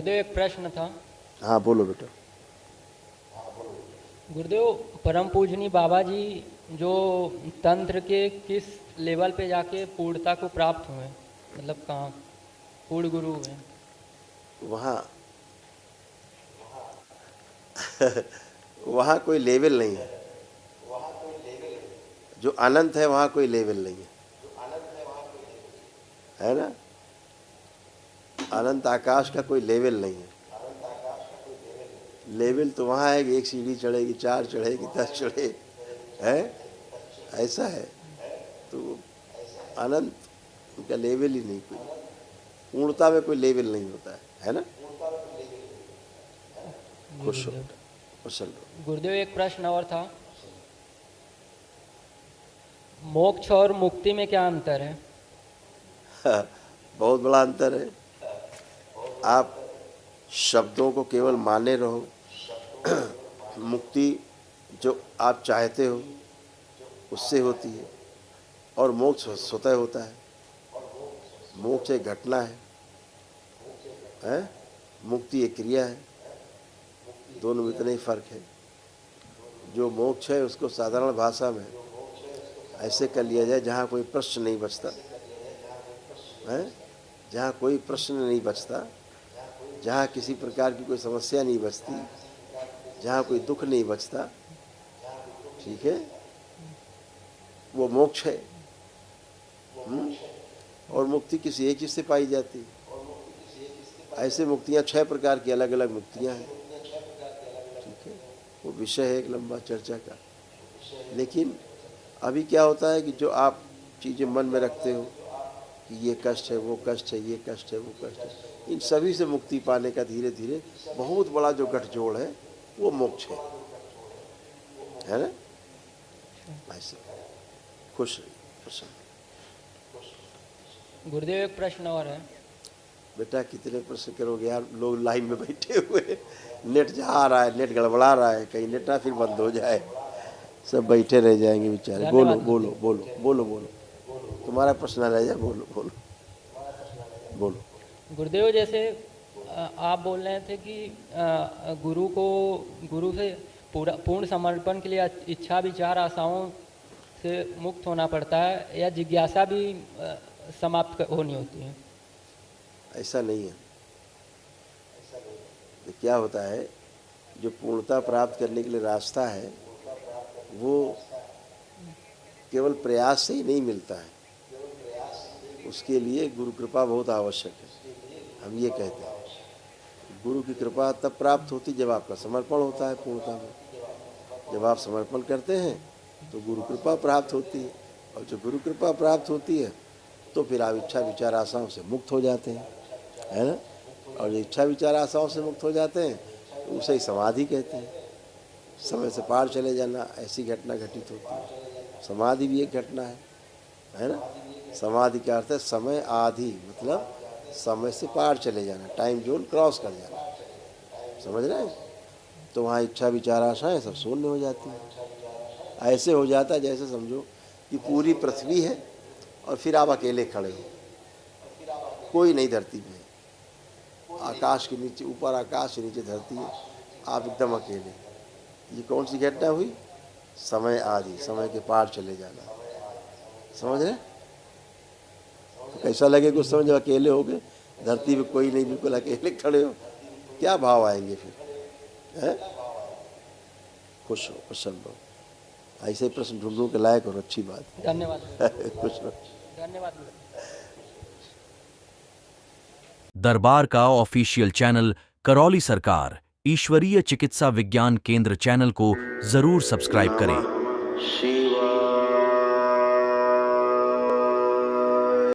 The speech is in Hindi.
गुरुदेव एक प्रश्न था। हाँ बोलो बेटा। गुरुदेव परम पूजनी बाबा जी जो तंत्र के किस लेवल पे जाके पूर्णता को प्राप्त हुए, मतलब कहाँ पूर्ण गुरु हुए? वहाँ वहाँ कोई लेवल नहीं है। जो अनंत है वहाँ कोई लेवल नहीं है ना। अनंत आकाश का कोई लेवल नहीं है। लेवल तो वहाँ है कि एक सीढ़ी चढ़ेगी, 4 चढ़ेगी, 10 चढ़े है, ऐसा है। तो अनंत का लेवल ही नहीं कोई। पूर्णता में कोई लेवल नहीं होता है ना। खुश हो बेटा, कुशल रहो। गुरुदेव एक प्रश्न और था, मोक्ष और मुक्ति में क्या अंतर है? बहुत बड़ा अंतर है। आप शब्दों को केवल माने रहो। मुक्ति जो आप चाहते हो उससे होती है, और मोक्ष स्वतः होता है। मोक्ष एक घटना है, मुक्ति एक क्रिया है। दोनों में इतना ही फर्क है। जो मोक्ष है उसको साधारण भाषा में ऐसे कर लिया जाए जहाँ कोई प्रश्न नहीं बचता है, जहाँ कोई प्रश्न नहीं बचता, जहाँ किसी प्रकार की कोई समस्या नहीं बचती, जहाँ कोई दुख नहीं बचता, ठीक है, वो मोक्ष है। और मुक्ति किसी एक चीज़ से पाई जाती है। ऐसे मुक्तियाँ 6 प्रकार की अलग अलग मुक्तियाँ हैं, ठीक है। वो विषय है एक लंबा चर्चा का। लेकिन अभी क्या होता है कि जो आप चीज़ें मन में रखते हो कि ये कष्ट है, वो कष्ट है, ये कष्ट है, वो कष्ट है, इन सभी से मुक्ति पाने का धीरे धीरे बहुत बड़ा जो गठजोड़ है वो मोक्ष है ना। ऐसे खुश रहिए, प्रसन्न। गुरुदेव एक प्रश्न और है। बेटा कितने प्रश्न करोगे यार, लोग लाइन में बैठे हुए, नेट जा रहा है, नेट गड़बड़ा रहा है, कहीं नेट ना फिर बंद हो जाए, सब बैठे रह जाएंगे बेचारे। बोलो बोलो बोलो बोलो बोलो, तुम्हारा प्रश्न रह जाए, बोलो बोलो बोलो। गुरुदेव जैसे आप बोल रहे थे कि गुरु से पूर्ण समर्पण के लिए इच्छा विचार आशाओं से मुक्त होना पड़ता है, या जिज्ञासा भी समाप्त होनी होती है? ऐसा नहीं है। तो क्या होता है, जो पूर्णता प्राप्त करने के लिए रास्ता है वो केवल प्रयास से ही नहीं मिलता है। उसके लिए गुरु कृपा बहुत आवश्यक है। हम ये कहते हैं गुरु की कृपा तब प्राप्त होती जब आपका समर्पण होता है पूर्णता में। जब आप समर्पण करते हैं तो गुरु कृपा प्राप्त होती है, और जब गुरु कृपा प्राप्त होती है तो फिर आप इच्छा विचार आशाओं से मुक्त हो जाते हैं, है ना। और जो इच्छा विचार आशाओं से मुक्त हो जाते हैं तो उसे ही समाधि कहते हैं। समय से पार चले जाना, ऐसी घटना घटित होती है। समाधि भी एक घटना है ना। समाधि का अर्थ है समय आधि, मतलब समय से पार चले जाना, टाइम जोन क्रॉस कर जाना, समझ रहे हैं। तो वहाँ इच्छा विचार आशाएं सब शून्य हो जाती हैं। ऐसे हो जाता है जैसे समझो कि पूरी पृथ्वी है और फिर आप अकेले खड़े हो, कोई नहीं धरती पे, आकाश के नीचे, ऊपर आकाश के नीचे धरती है, आप एकदम अकेले। ये कौन सी घटना हुई? समय आदि, समय के पार चले जाना, समझ रहे। तो कैसा लगे कुछ समझ, अकेले हो गए धरती पे, कोई नहीं, बिल्कुल अकेले खड़े हो, क्या भाव आएंगे फिर, है। खुश हो, प्रसन्न हो। ऐसे प्रश्न ढूंढूं के लायक और अच्छी बात है। धन्यवाद। खुश रहो। धन्यवाद। दरबार का ऑफिशियल चैनल करौली सरकार ईश्वरीय चिकित्सा विज्ञान केंद्र चैनल को जरूर सब्सक्राइब करें।